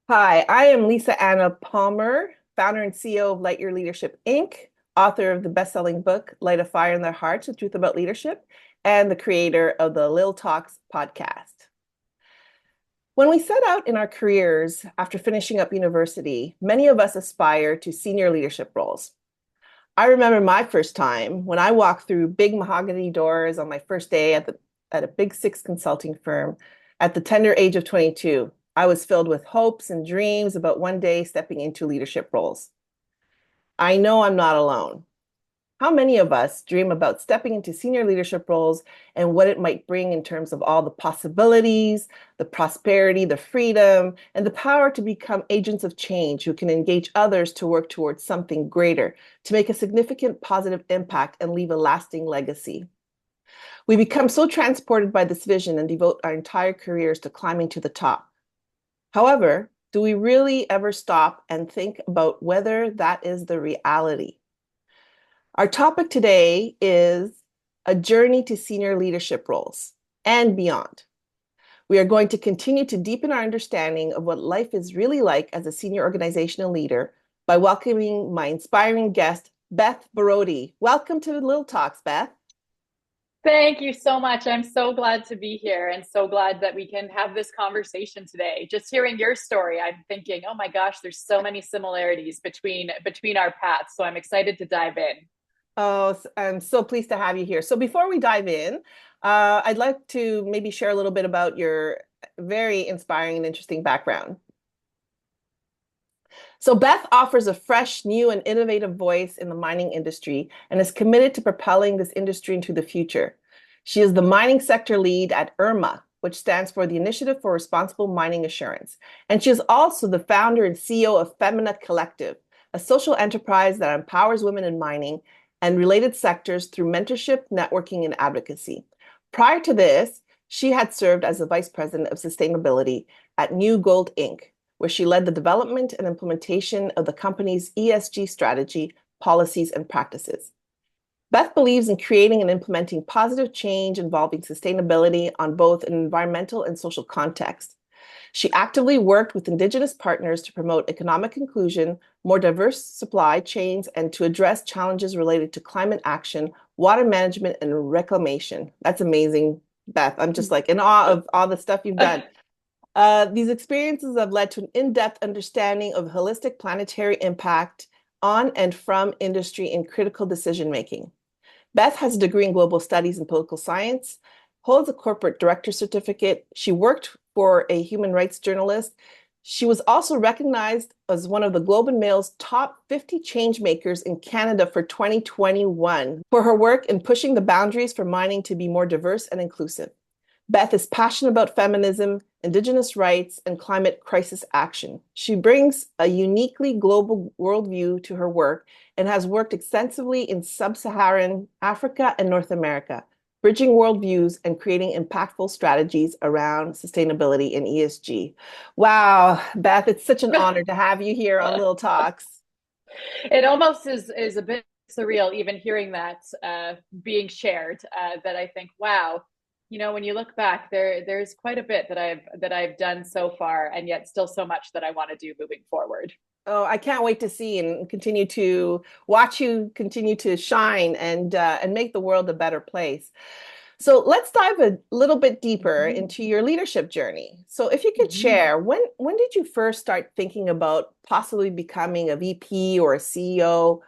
Hi, I am Lisa Anna Palmer, founder and CEO of Light Your Leadership Inc., author of the best-selling book Light a Fire in Their Hearts: The Truth About Leadership, and the creator of the LYLTalks podcast. When we set out in our careers after finishing up university, many of us aspire to senior leadership roles. I remember my first time when I walked through big mahogany doors on my first day at a big six consulting firm at the tender age of 22. I was filled with hopes and dreams about one day stepping into leadership roles. I know I'm not alone. How many of us dream about stepping into senior leadership roles and what it might bring in terms of all the possibilities, the prosperity, the freedom, and the power to become agents of change who can engage others to work towards something greater, to make a significant positive impact and leave a lasting legacy? We become so transported by this vision and devote our entire careers to climbing to the top. However, do we really ever stop and think about whether that is the reality? Our topic today is a journey to senior leadership roles and beyond. We are going to continue to deepen our understanding of what life is really like as a senior organizational leader by welcoming my inspiring guest, Beth Borody. Welcome to LYLTalks, Beth. Thank you so much. I'm so glad to be here and so glad that we can have this conversation today. Just hearing your story, I'm thinking, oh my gosh, there's so many similarities between our paths. So I'm excited to dive in. Oh, I'm so pleased to have you here. So before we dive in, I'd like to maybe share a little bit about your very inspiring and interesting background. So Beth offers a fresh, new, and innovative voice in the mining industry and is committed to propelling this industry into the future. She is the mining sector lead at IRMA, which stands for the Initiative for Responsible Mining Assurance. And she is also the founder and CEO of Femina Collective, a social enterprise that empowers women in mining and related sectors through mentorship, networking, and advocacy. Prior to this, she had served as the Vice President of Sustainability at New Gold Inc., where she led the development and implementation of the company's ESG strategy, policies, and practices. Beth believes in creating and implementing positive change involving sustainability on both an environmental and social context. She actively worked with Indigenous partners to promote economic inclusion, more diverse supply chains, and to address challenges related to climate action, water management, and reclamation. That's amazing, Beth. I'm just like in awe of all the stuff you've done. These experiences have led to an in-depth understanding of holistic planetary impact on and from industry in critical decision-making. Beth has a degree in global studies and political science, holds a corporate director certificate. She worked for a human rights journalist. She was also recognized as one of the Globe and Mail's top 50 change makers in Canada for 2021 for her work in pushing the boundaries for mining to be more diverse and inclusive. Beth is passionate about feminism, Indigenous rights, and climate crisis action. She brings a uniquely global worldview to her work and has worked extensively in sub-Saharan Africa and North America, bridging worldviews and creating impactful strategies around sustainability and ESG. Wow, Beth, it's such an honor to have you here on LYLTalks. It almost is a bit surreal even hearing that being shared. That I think, wow, when you look back, there's quite a bit that I've done so far, and yet still so much that I want to do moving forward. Oh, I can't wait to see and continue to watch you continue to shine and make the world a better place. So let's dive a little bit deeper Mhm. into your leadership journey. So if you could Mhm. share, when did you first start thinking about possibly becoming a VP or a CEO?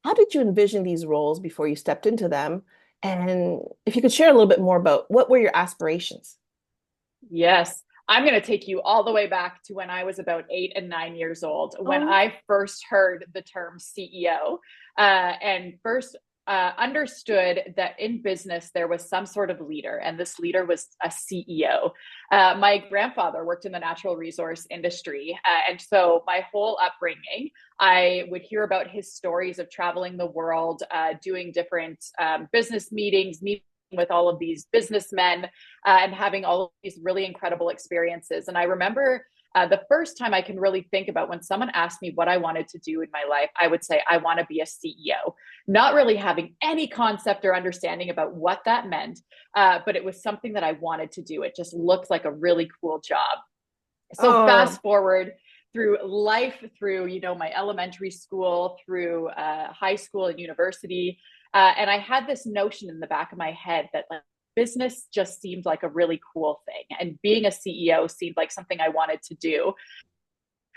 How did you envision these roles before you stepped into them? And if you could share a little bit more about what were your aspirations? Yes. I'm going to take you all the way back to when I was about 8 and 9 years old, when Oh, I first heard the term CEO and first understood that in business there was some sort of leader, and this leader was a CEO. My grandfather worked in the natural resource industry. And so my whole upbringing, I would hear about his stories of traveling the world, doing different business meetings, meeting with all of these businessmen and having all of these really incredible experiences. And I remember the first time I can really think about when someone asked me what I wanted to do in my life, I would say, I want to be a CEO, not really having any concept or understanding about what that meant. But it was something that I wanted to do. It just looked like a really cool job. So oh, fast forward through life, through, my elementary school, through high school and university. And I had this notion in the back of my head that like business just seemed like a really cool thing. And being a CEO seemed like something I wanted to do.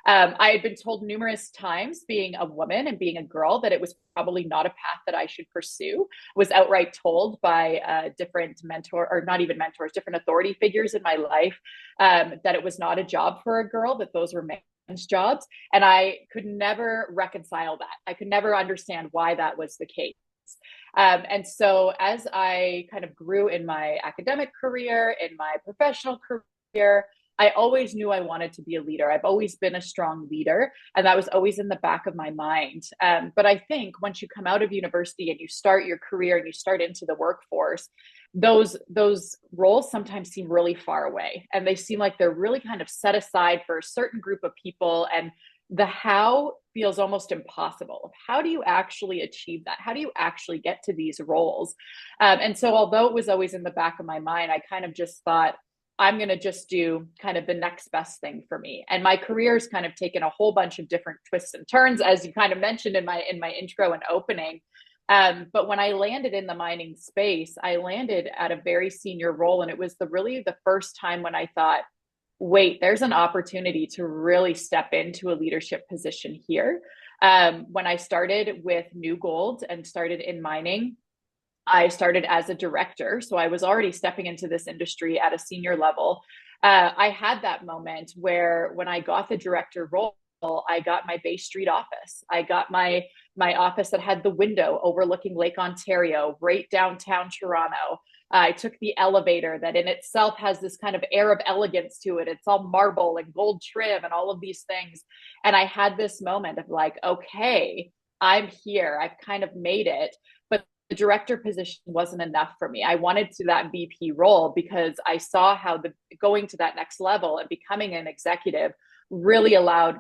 I had been told numerous times, being a woman and being a girl, that it was probably not a path that I should pursue. Was outright told by different or not even mentors, different authority figures in my life, that it was not a job for a girl, that those were men's jobs. And I could never reconcile that. I could never understand why that was the case. And so as I kind of grew in my academic career, in my professional career, I always knew I wanted to be a leader. I've always been a strong leader, and that was always in the back of my mind. But I think once you come out of university and you start your career and you start into the workforce, those roles sometimes seem really far away, and they seem like they're really kind of set aside for a certain group of people. And the how feels almost impossible. How do you actually achieve that? How do you actually get to these roles? And so although it was always in the back of my mind, I kind of just thought, I'm going to just do kind of the next best thing for me. And my career's kind of taken a whole bunch of different twists and turns, as you kind of mentioned in my intro and opening. But when I landed in the mining space, I landed at a very senior role. And it was really the first time when I thought, wait, there's an opportunity to really step into a leadership position here. When I started with New Gold and started in mining, I started as a director. So I was already stepping into this industry at a senior level. I had that moment where when I got the director role, I got my Bay Street office. I got my office that had the window overlooking Lake Ontario, right downtown Toronto. I took the elevator that in itself has this kind of air of elegance to it. It's all marble and gold trim and all of these things. And I had this moment of like, okay, I'm here. I've kind of made it. But the director position wasn't enough for me. I wanted to that VP role because I saw how going to that next level and becoming an executive really allowed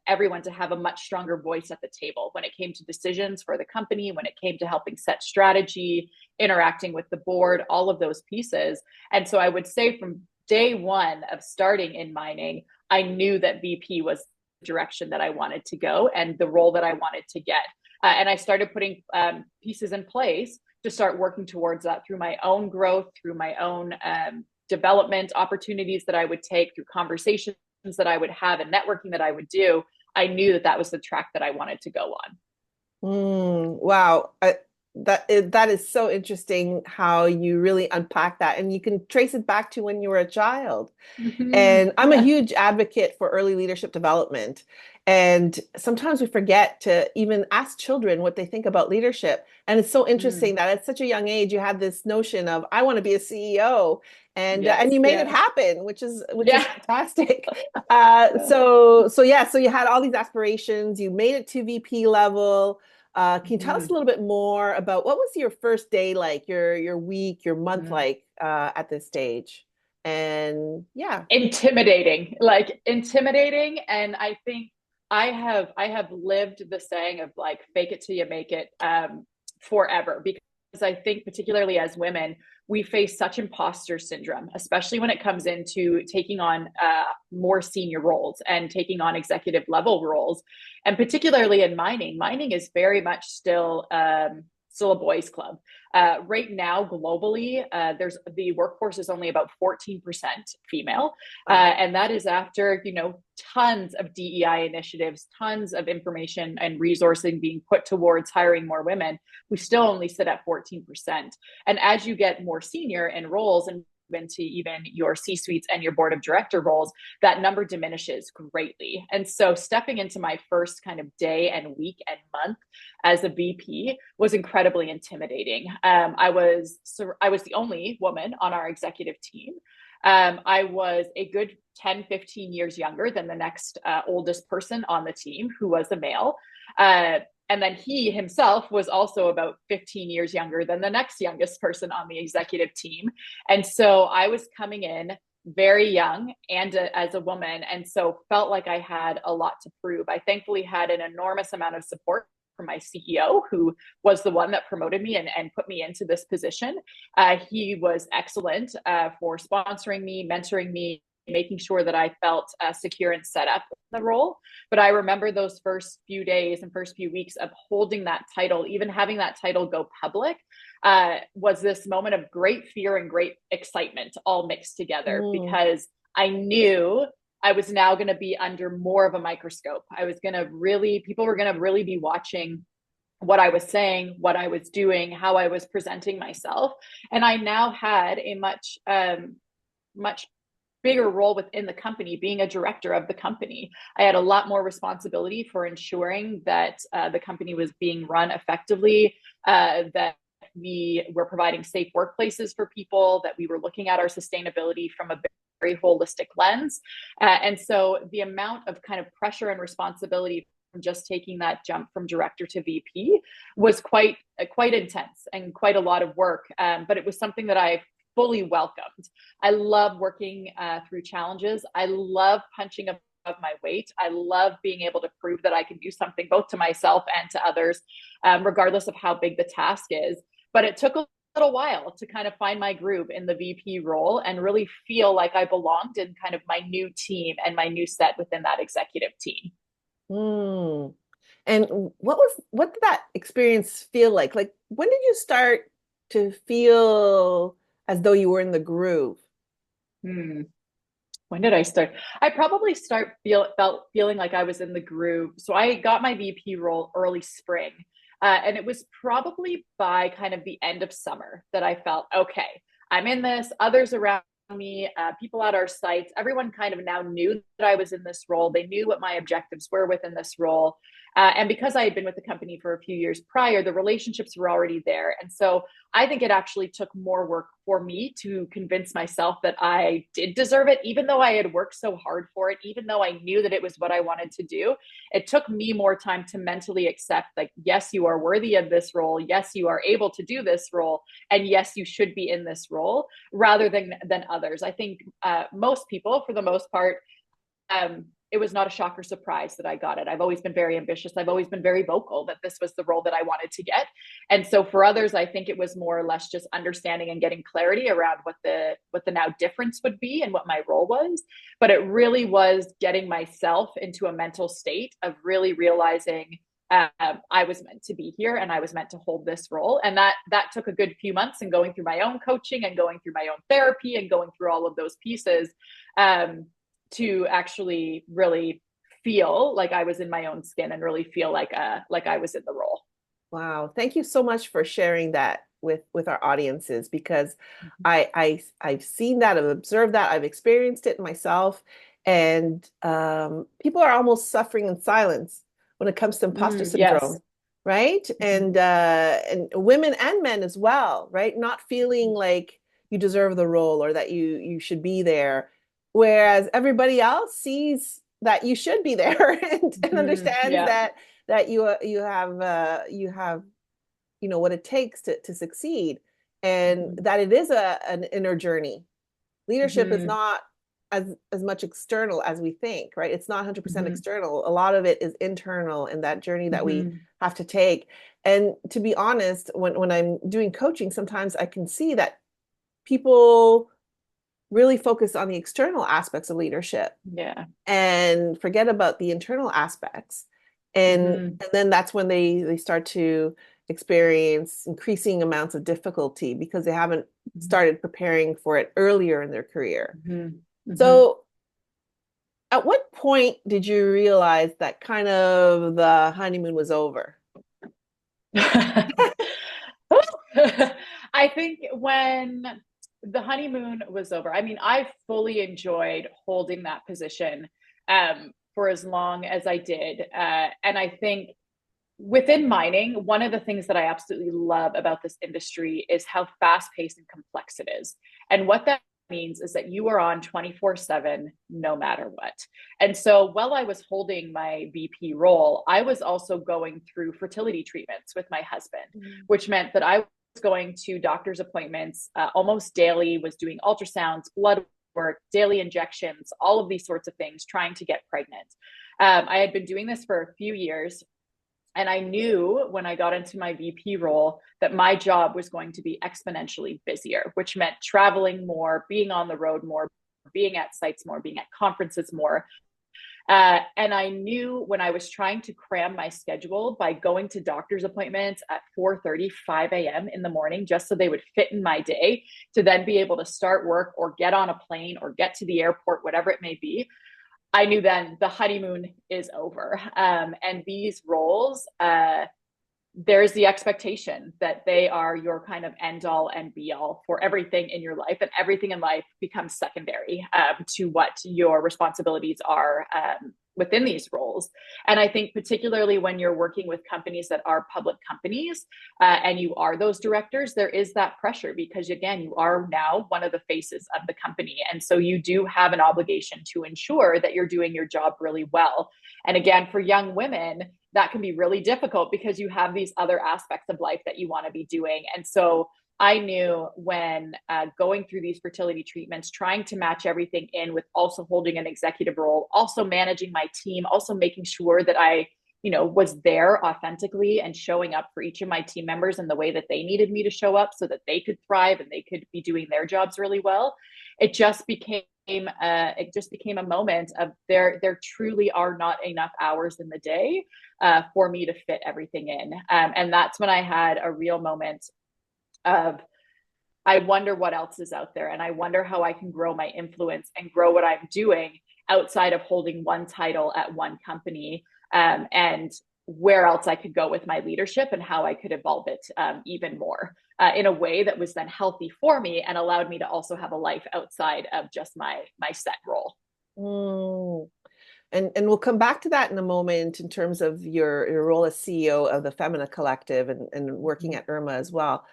everyone to have a much stronger voice at the table when it came to decisions for the company, when it came to helping set strategy, interacting with the board, all of those pieces. And so I would say from day one of starting in mining, I knew that VP was the direction that I wanted to go and the role that I wanted to get. And I started putting pieces in place to start working towards that through my own growth, through my own development opportunities that I would take, through conversations that I would have and networking that I would do. I knew that was the track that I wanted to go on. Wow. That is so interesting how you really unpack that. And you can trace it back to when you were a child. And I'm a huge advocate for early leadership development. And sometimes we forget to even ask children what they think about leadership. And it's so interesting that at such a young age, you had this notion of, I want to be a CEO. And you made it happen, which is fantastic. So you had all these aspirations. You made it to VP level. Can you tell us a little bit more about what was your first day like, your week, your month like at this stage? And intimidating. And I think I have lived the saying of like, fake it till you make it forever, because I think particularly as women, we face such imposter syndrome, especially when it comes into taking on more senior roles and taking on executive level roles. And particularly in mining, mining is very much still a boys' club. Right now, globally, the workforce is only about 14% female. And that is after, tons of DEI initiatives, tons of information and resourcing being put towards hiring more women. We still only sit at 14%. And as you get more senior in roles and into even your C-suites and your board of director roles, that number diminishes greatly. And so stepping into my first kind of day and week and month as a VP was incredibly intimidating. I was the only woman on our executive team. I was a good 10, 15 years younger than the next oldest person on the team, who was a male. And then he himself was also about 15 years younger than the next youngest person on the executive team. And so I was coming in very young and as a woman, and so felt like I had a lot to prove. I thankfully had an enormous amount of support from my CEO, who was the one that promoted me and put me into this position. He was excellent for sponsoring me, mentoring me, making sure that I felt secure and set up in the role. But I remember those first few days and first few weeks of holding that title, even having that title go public, was this moment of great fear and great excitement all mixed together, because I knew I was now going to be under more of a microscope. People were going to really be watching what I was saying, what I was doing, how I was presenting myself. And I now had a much bigger role within the company, being a director of the company. I had a lot more responsibility for ensuring that the company was being run effectively, that we were providing safe workplaces for people, that we were looking at our sustainability from a very holistic lens. And so the amount of kind of pressure and responsibility from just taking that jump from director to VP was quite intense and quite a lot of work. But it was something that I fully welcomed. I love working through challenges. I love punching above my weight. I love being able to prove that I can do something both to myself and to others, regardless of how big the task is. But it took a little while to kind of find my groove in the VP role and really feel like I belonged in kind of my new team and my new set within that executive team. Mm. And what did that experience feel like? Like, when did you start to feel as though you were in the groove? Hmm. When did I start? I probably felt feeling like I was in the groove. So I got my VP role early spring. And it was probably by kind of the end of summer that I felt, okay, I'm in this. Others around me, people at our sites, everyone kind of now knew that I was in this role. They knew what my objectives were within this role. And because I had been with the company for a few years prior, the relationships were already there. And so I think it actually took more work for me to convince myself that I did deserve it, even though I had worked so hard for it, even though I knew that it was what I wanted to do. It took me more time to mentally accept, like, yes, you are worthy of this role. Yes, you are able to do this role. And yes, you should be in this role, rather than others. I think most people, for the most part, it was not a shock or surprise that I got it. I've always been very ambitious. I've always been very vocal that this was the role that I wanted to get. And so for others, I think it was more or less just understanding and getting clarity around what the now difference would be and what my role was. But it really was getting myself into a mental state of really realizing I was meant to be here and I was meant to hold this role. And that took a good few months, and going through my own coaching and going through my own therapy and going through all of those pieces, to actually really feel like I was in my own skin and really feel like I was in the role. Wow. Thank you so much for sharing that with our audiences, because I've seen that, I've observed that, I've experienced it myself, and people are almost suffering in silence when it comes to imposter syndrome, Yes. right? And women and men as well, right? Not feeling like you deserve the role or that you should be there, whereas everybody else sees that you should be there and understands Yeah. that you have what it takes to succeed, and that it is an inner journey. Leadership is not as much external as we think, right? It's not 100% external. A lot of it is internal, in that journey that we have to take. And to be honest, when I'm doing coaching, sometimes I can see that people really focus on the external aspects of leadership, Yeah. and forget about the internal aspects. And then that's when they start to experience increasing amounts of difficulty, because they haven't started preparing for it earlier in their career. So at what point did you realize that kind of the honeymoon was over? I think when the honeymoon was over, I mean, I fully enjoyed holding that position for as long as I did. And I think within mining, one of the things that I absolutely love about this industry is how fast paced and complex it is. And what that means is that you are on 24/7 no matter what. And so while I was holding my VP role, I was also going through fertility treatments with my husband, which meant that I was going to doctor's appointments almost daily, was doing ultrasounds, blood work, daily injections, all of these sorts of things, trying to get pregnant. I had been doing this for a few years. And I knew when I got into my VP role that my job was going to be exponentially busier, which meant traveling more, being on the road more, being at sites more, being at conferences more. And I knew when I was trying to cram my schedule by going to doctor's appointments at 4:30, 5 a.m. in the morning, just so they would fit in my day to then be able to start work or get on a plane or get to the airport, whatever it may be. I knew then the honeymoon is over. And these roles, there's the expectation that they are your kind of end all and be all for everything in your life, and everything in life becomes secondary to what your responsibilities are within these roles. And I think particularly when you're working with companies that are public companies and you are those directors, there is that pressure because, again, you are now one of the faces of the company. And so you do have an obligation to ensure that you're doing your job really well. And again, for young women, that can be really difficult because you have these other aspects of life that you want to be doing. And so I knew when going through these fertility treatments, trying to match everything in with also holding an executive role, also managing my team, also making sure that I, was there authentically and showing up for each of my team members in the way that they needed me to show up so that they could thrive and they could be doing their jobs really well. It just became a moment of there truly are not enough hours in the day for me to fit everything in. And that's when I had a real moment of, I wonder what else is out there. And I wonder how I can grow my influence and grow what I'm doing outside of holding one title at one company, and where else I could go with my leadership and how I could evolve it even more in a way that was then healthy for me and allowed me to also have a life outside of just my set role. Mm. And we'll come back to that in a moment in terms of your role as CEO of the Femina Collective and working at IRMA as well.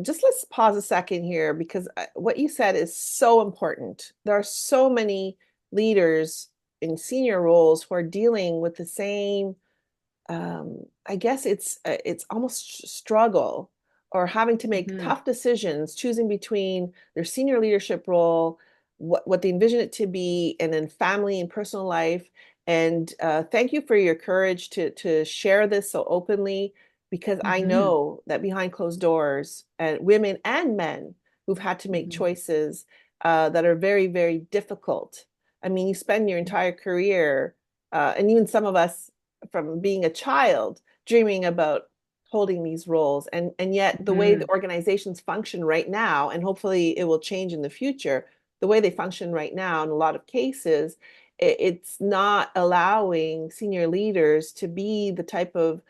Just let's pause a second here because what you said is so important. There are so many leaders in senior roles who are dealing with the same, I guess it's almost struggle or having to make tough decisions, choosing between their senior leadership role, what they envision it to be, and then family and personal life. And thank you for your courage to share this so openly, because I know that behind closed doors, and women and men who've had to make choices that are very, very difficult. I mean, you spend your entire career, and even some of us from being a child, dreaming about holding these roles. And yet the way the organizations function right now, and hopefully it will change in the future, the way they function right now in a lot of cases, it's not allowing senior leaders to be the type of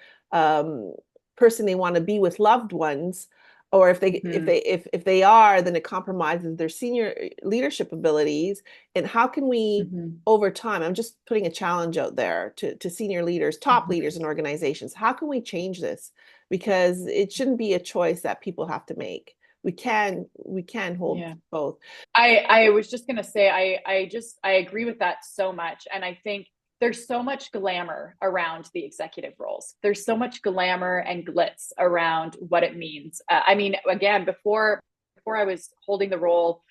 person they want to be with loved ones, or if they are, then it compromises their senior leadership abilities. And how can we over time, I'm just putting a challenge out there to senior leaders, top leaders in organizations, how can we change this? Because it shouldn't be a choice that people have to make. We can hold both. I was just going to say, I agree with that so much. And I think there's so much glamour around the executive roles. There's so much glamour and glitz around what it means. I mean, again, before I was holding the role,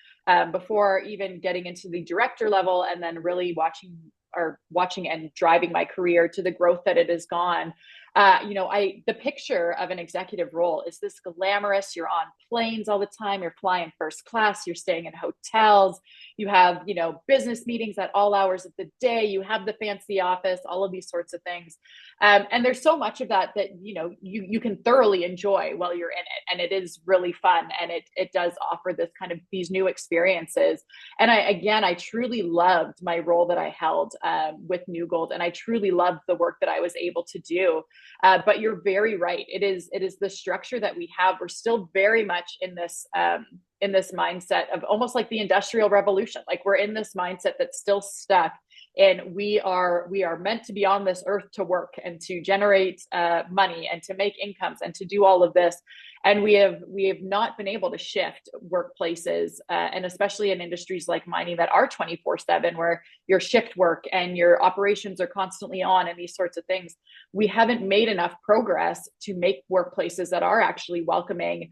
before even getting into the director level, and then really watching and driving my career to the growth that it has gone. The picture of an executive role is this glamorous, you're on planes all the time, you're flying first class, you're staying in hotels, you have, business meetings at all hours of the day, you have the fancy office, all of these sorts of things. And there's so much of that you can thoroughly enjoy while you're in it. And it is really fun. And it does offer this kind of these new experiences. And I truly loved my role that I held with New Gold. And I truly loved the work that I was able to do. But you're very right. It is the structure that we have. We're still very much in this mindset of almost like the Industrial Revolution. Like we're in this mindset that's still stuck. And we are meant to be on this earth to work and to generate money and to make incomes and to do all of this. And we have not been able to shift workplaces, and especially in industries like mining that are 24/7, where your shift work and your operations are constantly on and these sorts of things. We haven't made enough progress to make workplaces that are actually welcoming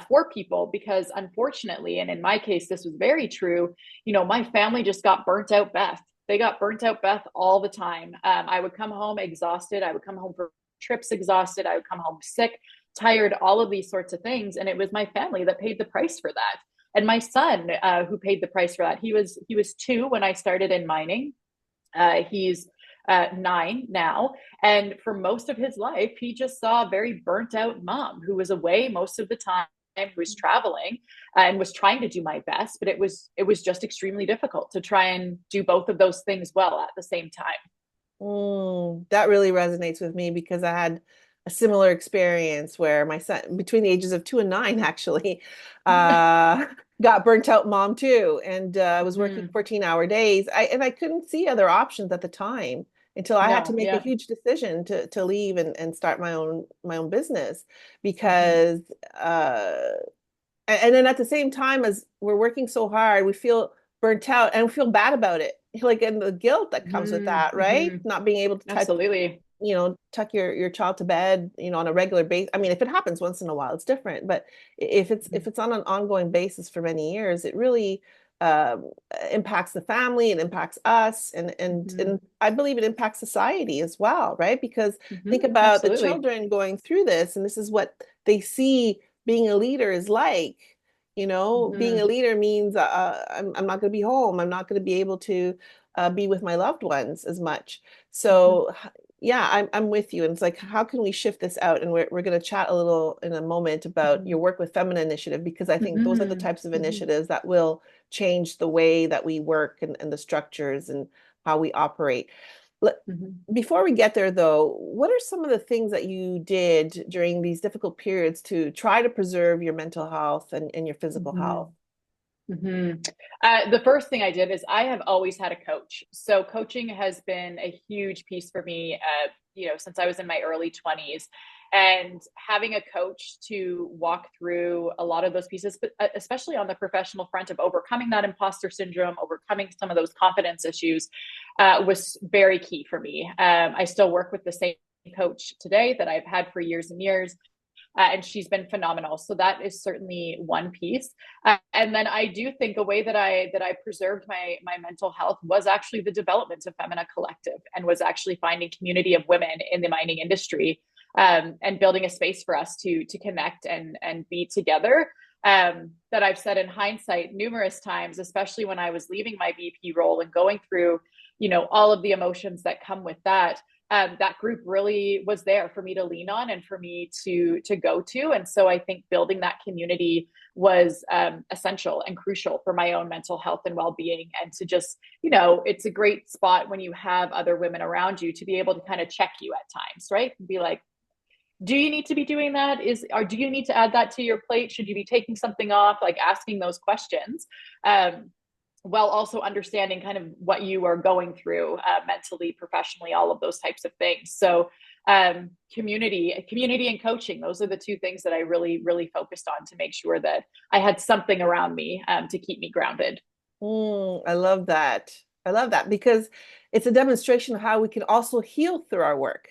for people, because unfortunately, and in my case, this was very true, my family just got burnt out, Beth. They got burnt out, Beth, all the time. I would come home exhausted. I would come home for trips exhausted. I would come home sick, tired, all of these sorts of things. And it was my family that paid the price for that. And my son, who paid the price for that, he was 2 when I started in mining. He's 9 now. And for most of his life, he just saw a very burnt out mom who was away most of the time, who was traveling and was trying to do my best, but it was just extremely difficult to try and do both of those things well at the same time. That really resonates with me because I had a similar experience where my son, between the ages of 2 and 9, actually, uh, got burnt out mom too, and I was working Mm-hmm. 14-hour days. I couldn't see other options at the time until I had to No, make a yeah. huge decision to leave and start my own business Mm-hmm. because and then at the same time as we're working so hard, we feel burnt out and we feel bad about it. Like, and the guilt that comes with that, right? Mm-hmm. Not being able to Absolutely. tuck your child to bed, on a regular basis. I mean, if it happens once in a while, it's different. But if it's on an ongoing basis for many years, it really um, impacts the family, it impacts us, Mm-hmm. and I believe it impacts society as well, right? Because think Mm-hmm. about the Absolutely. children going through this, and this is what they see being a leader is like. Being a Mm-hmm. leader means I'm not going to be home. I'm not going to be able to be with my loved ones as much. Mm-hmm. So yeah, I'm with you. And it's like, how can we shift this out? And we're going to chat a little in a moment about Mm-hmm. your work with Femina Initiative, because I think those are the Mm-hmm. types of Mm-hmm. initiatives that will change the way that we work and the structures and how we operate. Mm-hmm. Before we get there, though, what are some of the things that you did during these difficult periods to try to preserve your mental health and your physical Mm-hmm. health? Mm-hmm. The first thing I did is I have always had a coach. So coaching has been a huge piece for me, since I was in my early 20s. And having a coach to walk through a lot of those pieces, but especially on the professional front of overcoming that imposter syndrome, overcoming some of those confidence issues, was very key for me. I still work with the same coach today that I've had for years and years, and she's been phenomenal. So that is certainly one piece. And then I do think a way that I preserved my mental health was actually the development of Femina Collective, and was actually finding community of women in the mining industry, and building a space for us to connect and be together. That I've said in hindsight numerous times, especially when I was leaving my VP role and going through, all of the emotions that come with that. That group really was there for me to lean on and for me to go to. And so I think building that community was essential and crucial for my own mental health and well-being. And to just, it's a great spot when you have other women around you to be able to kind of check you at times, right? And be like, do you need to be doing that? Or do you need to add that to your plate? Should you be taking something off? Like asking those questions. While also understanding kind of what you are going through, mentally, professionally, all of those types of things. So community and coaching, those are the two things that I really, really focused on to make sure that I had something around me, to keep me grounded. I love that. I love that because it's a demonstration of how we can also heal through our work,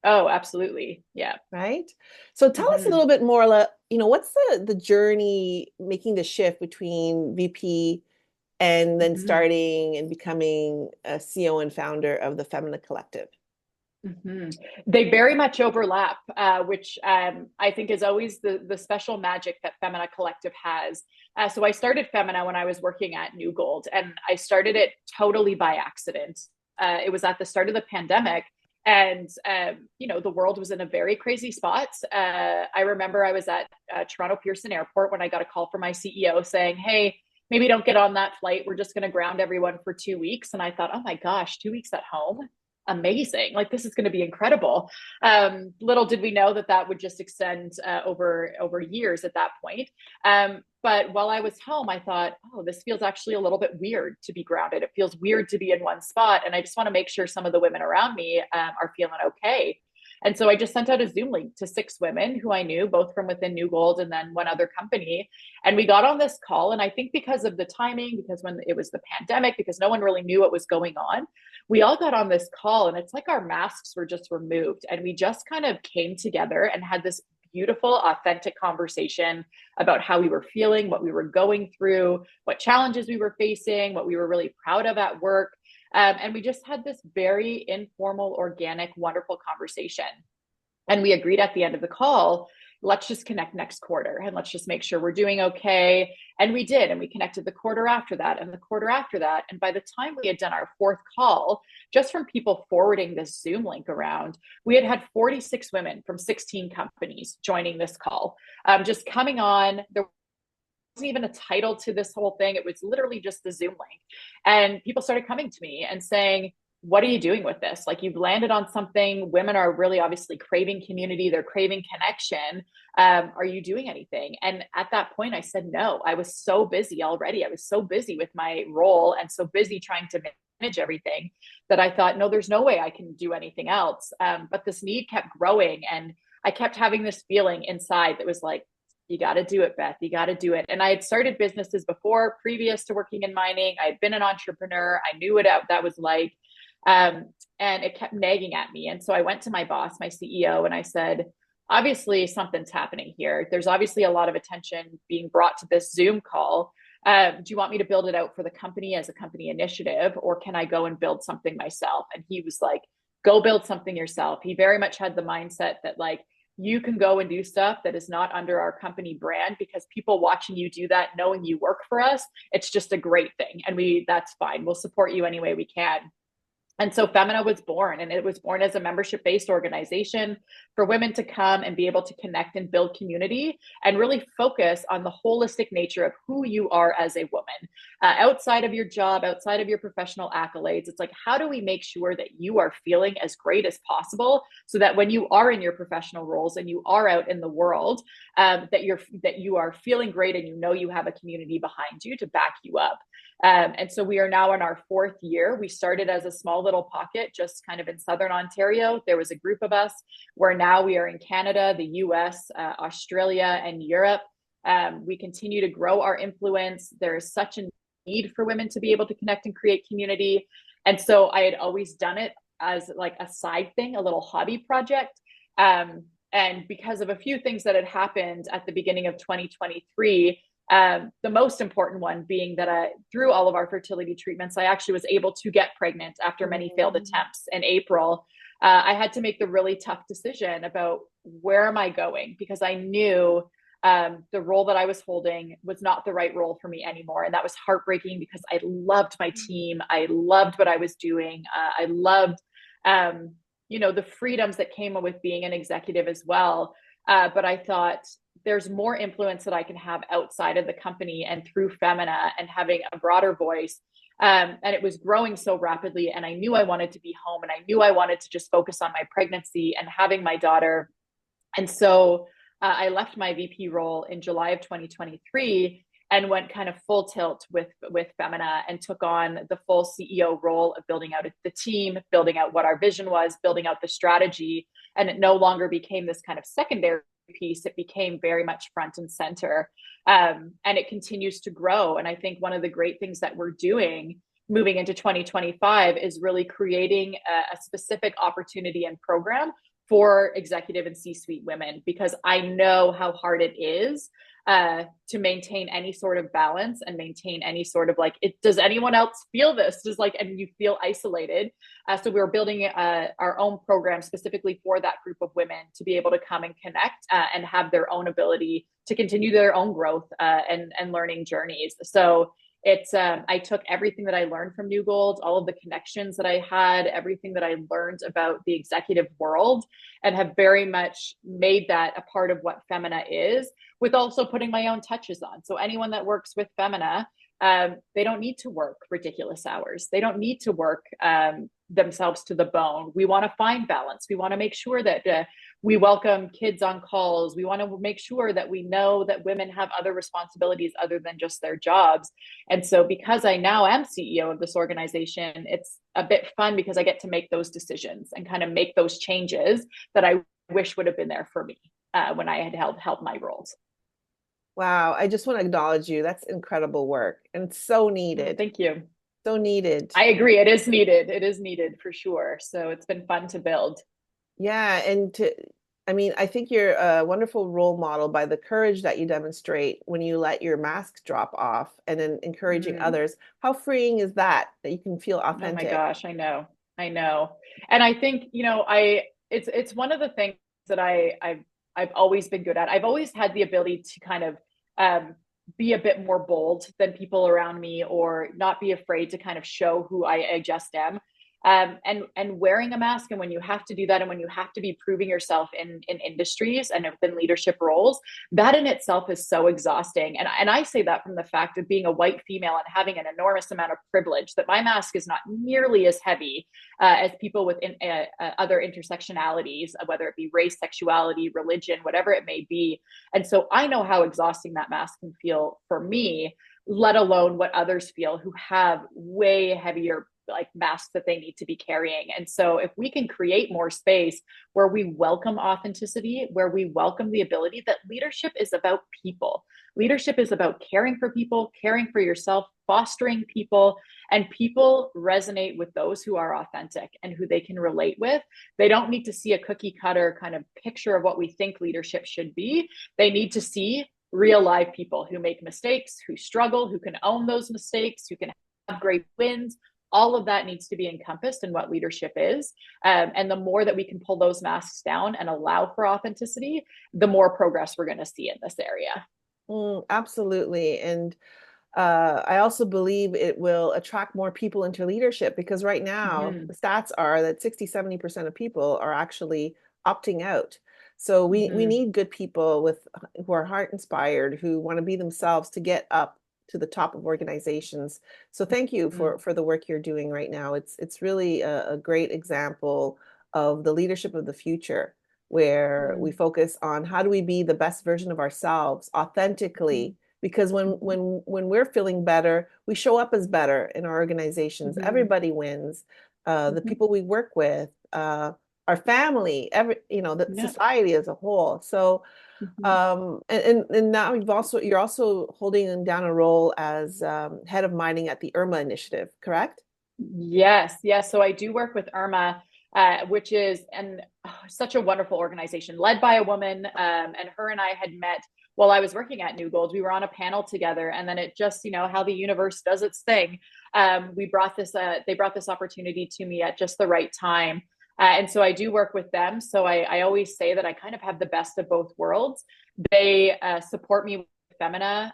Oh, absolutely. Yeah. right? So tell us a Mm-hmm. little bit more, what's the journey making the shift between VP and then Mm-hmm. starting and becoming a CEO and founder of the Femina Collective? Mm-hmm. They very much overlap, which I think is always the special magic that Femina Collective has. So I started Femina when I was working at New Gold, and I started it totally by accident. It was at the start of the pandemic, and the world was in a very crazy spot. I remember I was at Toronto Pearson Airport when I got a call from my CEO saying, "Hey, maybe don't get on that flight. We're just going to ground everyone for 2 weeks." And I thought, oh my gosh, 2 weeks at home, amazing, like this is going to be incredible. Little did we know that that would just extend over years at that point. But while I was home, I thought, oh, this feels actually a little bit weird to be grounded. It feels weird to be in one spot, and I just want to make sure some of the women around me are feeling okay. And so I just sent out a Zoom link to 6 women who I knew, both from within New Gold and then one other company. And we got on this call. And I think because of the timing, because when it was the pandemic, because no one really knew what was going on, we all got on this call, and it's like our masks were just removed. And we just kind of came together and had this beautiful, authentic conversation about how we were feeling, what we were going through, what challenges we were facing, what we were really proud of at work. And we just had this very informal, organic, wonderful conversation. And we agreed at the end of the call, let's just connect next quarter and let's just make sure we're doing okay. And we did. And we connected the quarter after that and the quarter after that. And by the time we had done our fourth call, just from people forwarding this Zoom link around, we had 46 women from 16 companies joining this call, just coming on. There wasn't even a title to this whole thing. It was literally just the Zoom link. And people started coming to me and saying, what are you doing with this? Like, you've landed on something. Women are really obviously craving community. They're craving connection. Are you doing anything? And at that point I said, no. I was so busy already. I was so busy with my role and so busy trying to manage everything that I thought, no, there's no way I can do anything else. But this need kept growing. And I kept having this feeling inside that was like, you got to do it, Beth. You got to do it. And I had started businesses before, previous to working in mining. I had been an entrepreneur. I knew what that was like. And it kept nagging at me. And so I went to my boss, my CEO, and I said, obviously something's happening here. There's obviously a lot of attention being brought to this Zoom call. Do you want me to build it out for the company as a company initiative, or can I go and build something myself? And he was like, go build something yourself. He very much had the mindset that, like, you can go and do stuff that is not under our company brand, because people watching you do that, knowing you work for us, it's just a great thing. And that's fine. We'll support you any way we can. And so Femina was born, and it was born as a membership-based organization for women to come and be able to connect and build community and really focus on the holistic nature of who you are as a woman. Outside of your job, outside of your professional accolades, it's like, how do we make sure that you are feeling as great as possible so that when you are in your professional roles and you are out in the world, that you are feeling great and you know you have a community behind you to back you up. And so we are now in our fourth year. We started as a small little pocket, just kind of in Southern Ontario. There was a group of us, where now we are in Canada, the US, Australia, and Europe. We continue to grow our influence. There is such a need for women to be able to connect and create community. And so I had always done it as like a side thing, a little hobby project. And because of a few things that had happened at the beginning of 2023, the most important one being that through all of our fertility treatments, I actually was able to get pregnant after many failed attempts in April. I had to make the really tough decision about where am I going, because I knew the role that I was holding was not the right role for me anymore. And that was heartbreaking, because I loved my team. I loved what I was doing. I loved, the freedoms that came with being an executive as well. But I thought, there's more influence that I can have outside of the company and through Femina and having a broader voice. And it was growing so rapidly. And I knew I wanted to be home, and I knew I wanted to just focus on my pregnancy and having my daughter. And so I left my VP role in July of 2023 and went kind of full tilt with Femina and took on the full CEO role of building out the team, building out what our vision was, building out the strategy. And it no longer became this kind of secondary piece. It became very much front and center. And it continues to grow. And I think one of the great things that we're doing moving into 2025 is really creating a specific opportunity and program for executive and C-suite women, because I know how hard it is to maintain any sort of balance and maintain any sort of does anyone else feel this? And you feel isolated. So we're building our own program specifically for that group of women to be able to come and connect and have their own ability to continue their own growth and learning journeys. So I took everything that I learned from New Gold, all of the connections that I had, everything that I learned about the executive world, and have very much made that a part of what Femina is, with also putting my own touches on. So anyone that works with Femina, they don't need to work ridiculous hours. They don't need to work themselves to the bone. We want to find balance. We want to make sure that we welcome kids on calls. We want to make sure that we know that women have other responsibilities other than just their jobs. And so because I now am CEO of this organization, it's a bit fun because I get to make those decisions and kind of make those changes that I wish would have been there for me when I had held my roles. Wow. I just want to acknowledge you. That's incredible work and so needed. Thank you. So needed. I agree. It is needed. It is needed for sure. So it's been fun to build. Yeah. I think you're a wonderful role model by the courage that you demonstrate when you let your mask drop off and then encouraging others. How freeing is that you can feel authentic? Oh my gosh, I know. And I think, it's one of the things that I've always been good at. I've always had the ability to kind of be a bit more bold than people around me, or not be afraid to kind of show who I just am. And wearing a mask, and when you have to do that, and when you have to be proving yourself in industries and in leadership roles, that in itself is so exhausting. And I say that from the fact of being a white female and having an enormous amount of privilege, that my mask is not nearly as heavy as people with other intersectionalities, whether it be race, sexuality, religion, whatever it may be. And so I know how exhausting that mask can feel for me, let alone what others feel who have way heavier like masks that they need to be carrying. And so if we can create more space where we welcome authenticity, where we welcome the ability that leadership is about people. Leadership is about caring for people, caring for yourself, fostering people, and people resonate with those who are authentic and who they can relate with. They don't need to see a cookie cutter kind of picture of what we think leadership should be. They need to see real live people who make mistakes, who struggle, who can own those mistakes, who can have great wins. All of that needs to be encompassed in what leadership is. And the more that we can pull those masks down and allow for authenticity, the more progress we're going to see in this area. Absolutely. And I also believe it will attract more people into leadership, because right now the stats are that 60-70% of people are actually opting out. So we need good people who are heart inspired, who want to be themselves, to get up to the top of organizations. So thank you for the work you're doing right now. It's really a great example of the leadership of the future, where we focus on how do we be the best version of ourselves authentically. Because when we're feeling better, we show up as better in our organizations. Everybody wins. The people we work with, our family, the society as a whole. So and now you're also holding down a role as head of mining at the IRMA initiative, correct? Yes. So I do work with IRMA, which is such a wonderful organization led by a woman. And her and I had met while I was working at New Gold. We were on a panel together, and then it just, how the universe does its thing. They brought this opportunity to me at just the right time. And so I do work with them. So I always say that I kind of have the best of both worlds. They support me with Femina,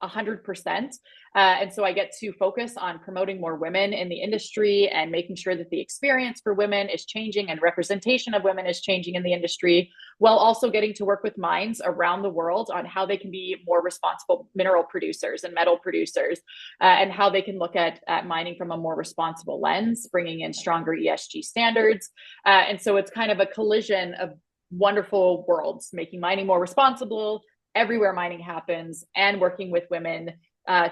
100%. And so I get to focus on promoting more women in the industry and making sure that the experience for women is changing and representation of women is changing in the industry, while also getting to work with mines around the world on how they can be more responsible mineral producers and metal producers, and how they can look at mining from a more responsible lens, bringing in stronger ESG standards. And so it's kind of a collision of wonderful worlds, making mining more responsible everywhere mining happens, and working with women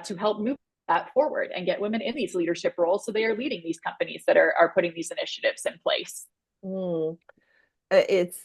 to help move that forward and get women in these leadership roles, so they are leading these companies that are putting these initiatives in place. It's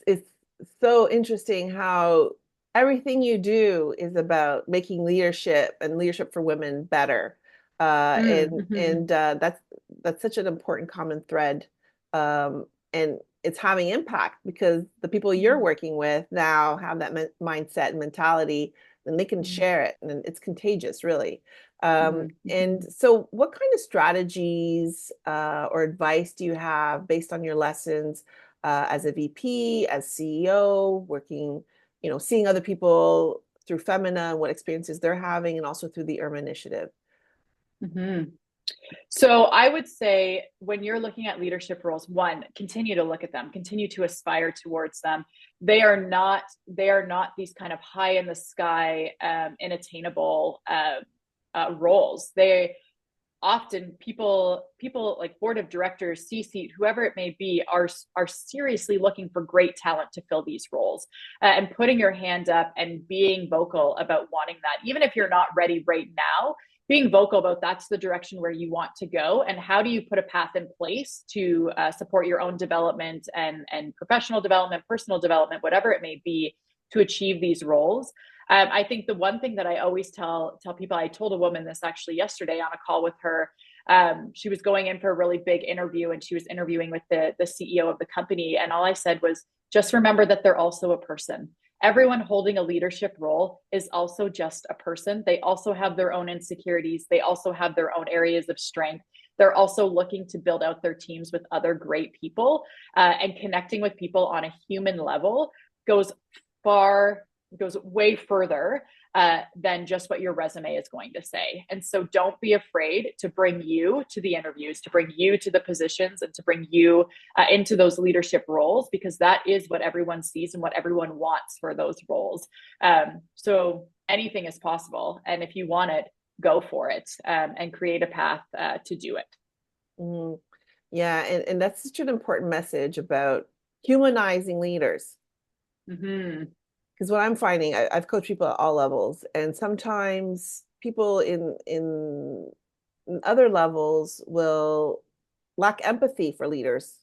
so interesting how everything you do is about making leadership and leadership for women better. And that's such an important common thread. And it's having impact, because the people you're working with now have that mindset and mentality, and they can share it, and it's contagious, really. And so what kind of strategies or advice do you have based on your lessons as a VP, as CEO, working, seeing other people through Femina and what experiences they're having, and also through the IRMA initiative? So I would say, when you're looking at leadership roles, one, continue to look at them, continue to aspire towards them. They are not these kind of high in the sky, inattainable roles. They often, people like board of directors, C-suite, whoever it may be, are seriously looking for great talent to fill these roles, and putting your hand up and being vocal about wanting that, even if you're not ready right now. Being vocal about that's the direction where you want to go, and how do you put a path in place to support your own development and professional development, personal development, whatever it may be, to achieve these roles. I think the one thing that I always tell people, I told a woman this actually yesterday on a call with her. She was going in for a really big interview, and she was interviewing with the CEO of the company. And all I said was, just remember that they're also a person. Everyone holding a leadership role is also just a person. They also have their own insecurities. They also have their own areas of strength. they're also looking to build out their teams with other great people, and connecting with people on a human level goes way further than just what your resume is going to say. And so don't be afraid to bring you to the interviews, to bring you to the positions, and to bring you into those leadership roles, because that is what everyone sees and what everyone wants for those roles. So anything is possible. And if you want it, go for it, and create a path to do it. Mm. Yeah, and that's such an important message about humanizing leaders. Mm-hmm. Because what I'm finding, I've coached people at all levels, and sometimes people in other levels will lack empathy for leaders,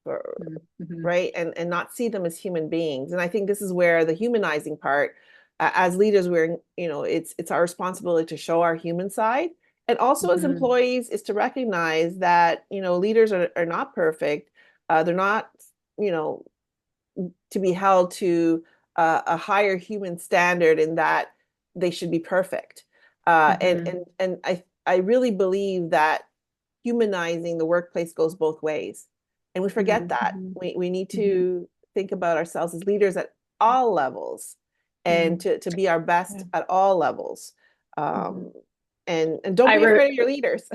for, Mm-hmm. right? And not see them as human beings. And I think this is where the humanizing part, as leaders, we're, it's our responsibility to show our human side. And also as Mm-hmm. employees is to recognize that, leaders are not perfect. They're not, you know, to be held to a higher human standard in that they should be perfect. Mm-hmm. And I really believe that humanizing the workplace goes both ways. And we forget that. Mm-hmm. We need Mm-hmm. to think about ourselves as leaders at all levels and to be our best Mm-hmm. at all levels. Mm-hmm. Um, and don't I be re- afraid of your leaders.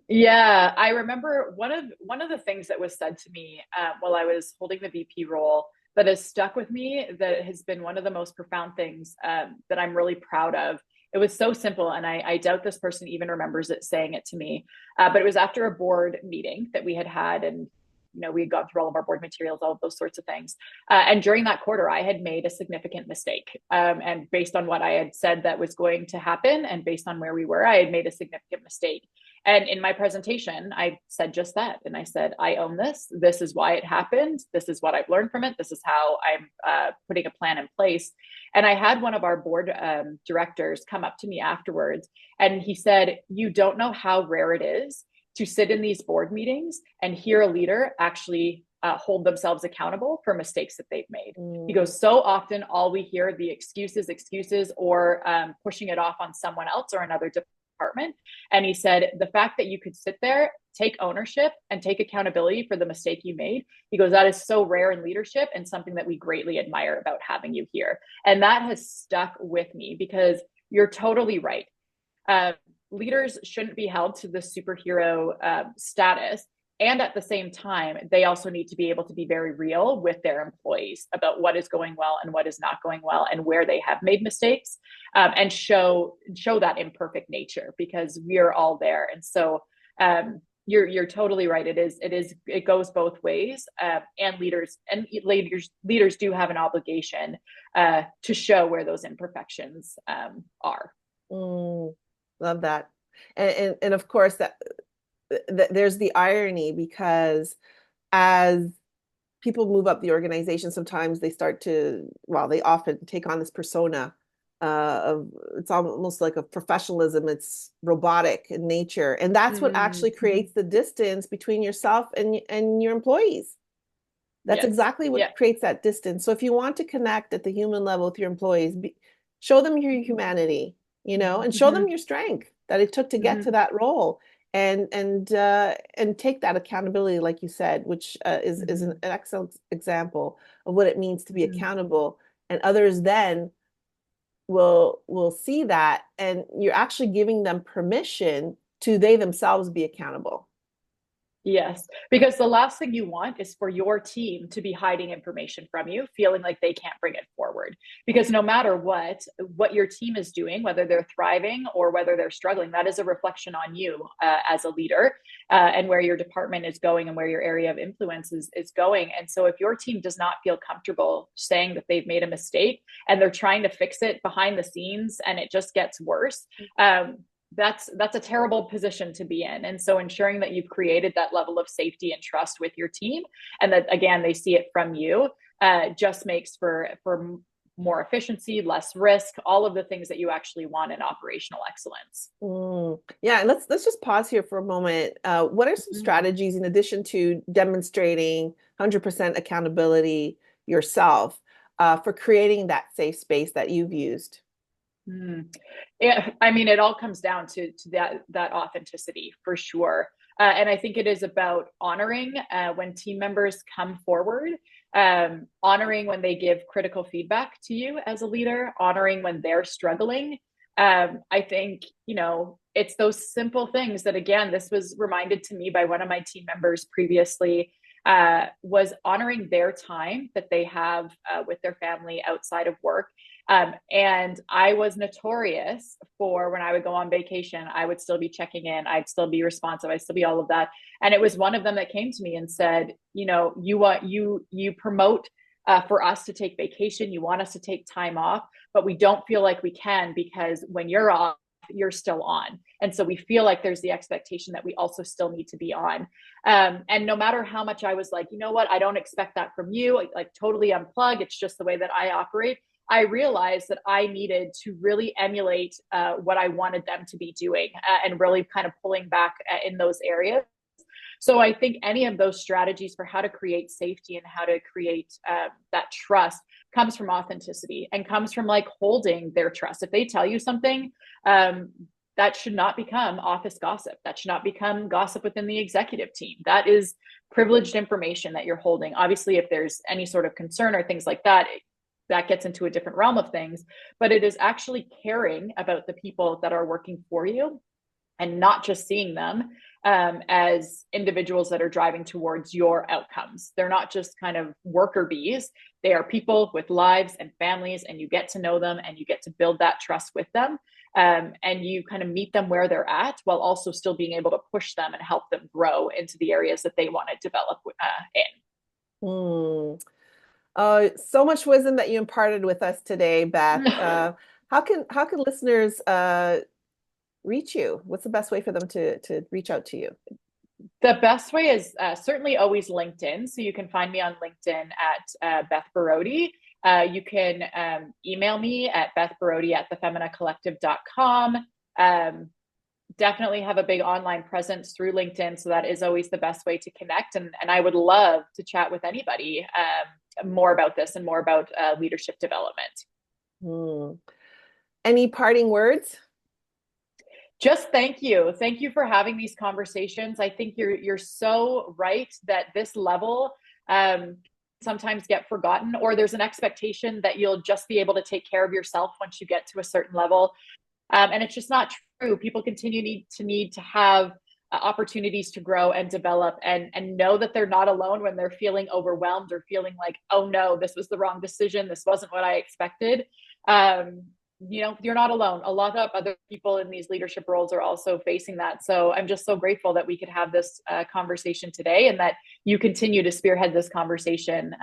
Yeah, I remember one of the things that was said to me while I was holding the VP role that has stuck with me, that has been one of the most profound things that I'm really proud of. It was so simple, and I doubt this person even remembers it saying it to me. But it was after a board meeting that we had, and we had gone through all of our board materials, all of those sorts of things. And during that quarter, I had made a significant mistake. And based on what I had said that was going to happen, and based on where we were, I had made a significant mistake. And in my presentation, I said just that. And I said, I own this. This is why it happened. This is what I've learned from it. This is how I'm putting a plan in place. And I had one of our board directors come up to me afterwards, and he said, you don't know how rare it is to sit in these board meetings and hear a leader actually hold themselves accountable for mistakes that they've made. He Mm, goes, so often all we hear are the excuses, or pushing it off on someone else or another department. And he said, the fact that you could sit there, take ownership, and take accountability for the mistake you made, he goes, that is so rare in leadership, and something that we greatly admire about having you here. And that has stuck with me, because you're totally right. Leaders shouldn't be held to the superhero status. And at the same time, they also need to be able to be very real with their employees about what is going well and what is not going well, and where they have made mistakes, and show that imperfect nature, because we are all there. And so you're totally right. It goes both ways, and leaders do have an obligation to show where those imperfections are. mm, love that. And of course there's the irony, because as people move up the organization, sometimes they often take on this persona of, it's almost like a professionalism. It's robotic in nature. And that's what actually Mm-hmm. creates the distance between yourself and your employees. That's Yes. exactly Yeah. what creates that distance. So if you want to connect at the human level with your employees, show them your humanity, and show them Mm-hmm. your strength that it took to get Mm-hmm. to that role, and take that accountability, like you said, which is Mm-hmm. an excellent example of what it means to be Mm-hmm. accountable. And others then will see that, and you're actually giving them permission to they themselves be accountable. Yes, because the last thing you want is for your team to be hiding information from you, feeling like they can't bring it forward. Because no matter what your team is doing, whether they're thriving or whether they're struggling, that is a reflection on you as a leader, and where your department is going, and where your area of influence is going. And so if your team does not feel comfortable saying that they've made a mistake, and they're trying to fix it behind the scenes, and it just gets worse, that's a terrible position to be in. And so ensuring that you've created that level of safety and trust with your team, and that again they see it from you, just makes for more efficiency, less risk, all of the things that you actually want in operational excellence. Yeah, and let's just pause here for a moment. What are some Mm-hmm. strategies, in addition to demonstrating 100% accountability yourself, for creating that safe space that you've used? Mm. Yeah, I mean, it all comes down to that authenticity, for sure. And I think it is about honoring when team members come forward, honoring when they give critical feedback to you as a leader, honoring when they're struggling. I think, it's those simple things that, again, this was reminded to me by one of my team members previously, was honoring their time that they have with their family outside of work. And I was notorious for, when I would go on vacation, I would still be checking in, I'd still be responsive, I'd still be all of that. And it was one of them that came to me and said, you promote for us to take vacation, you want us to take time off, but we don't feel like we can, because when you're off, you're still on. And so we feel like there's the expectation that we also still need to be on. And no matter how much I was like, you know what, I don't expect that from you, like totally unplug, it's just the way that I operate, I realized that I needed to really emulate what I wanted them to be doing, and really kind of pulling back in those areas. So I think any of those strategies for how to create safety and how to create that trust comes from authenticity, and comes from like holding their trust. If they tell you something, that should not become office gossip. That should not become gossip within the executive team. That is privileged information that you're holding. Obviously, if there's any sort of concern or things like that, that gets into a different realm of things, but it is actually caring about the people that are working for you, and not just seeing them as individuals that are driving towards your outcomes. They're not just kind of worker bees. They are people with lives and families, and you get to know them and you get to build that trust with them. And you kind of meet them where they're at, while also still being able to push them and help them grow into the areas that they want to develop in. So much wisdom that you imparted with us today, Beth. How can listeners reach you? What's the best way for them to reach out to you? The best way is certainly always LinkedIn. So you can find me on LinkedIn at Beth Borody. You can email me at bethborody@thefeminacollective.com. Definitely have a big online presence through LinkedIn. So that is always the best way to connect. And I would love to chat with anybody more about this and more about leadership development. Any parting words? Just thank you. Thank you for having these conversations. I think you're so right that this level sometimes get forgotten, or there's an expectation that you'll just be able to take care of yourself once you get to a certain level. And it's just not true. People continue to need to have opportunities to grow and develop, and know that they're not alone when they're feeling overwhelmed or feeling like, oh no, this was the wrong decision, this wasn't what I expected. You're not alone. A lot of other people in these leadership roles are also facing that. So I'm just so grateful that we could have this conversation today, and that you continue to spearhead this conversation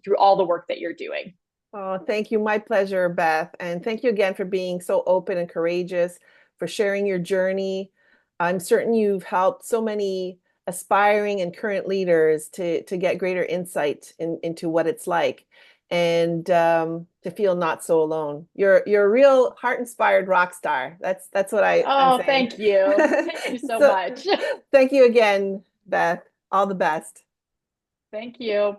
through all the work that you're doing. Oh, thank you. My pleasure, Beth. And thank you again for being so open and courageous, for sharing your journey. I'm certain you've helped so many aspiring and current leaders to get greater insight into what it's like, and to feel not so alone. You're a real heart-inspired rock star. That's what I'm saying. Thank you. Thank you so much. Thank you again, Beth. All the best. Thank you.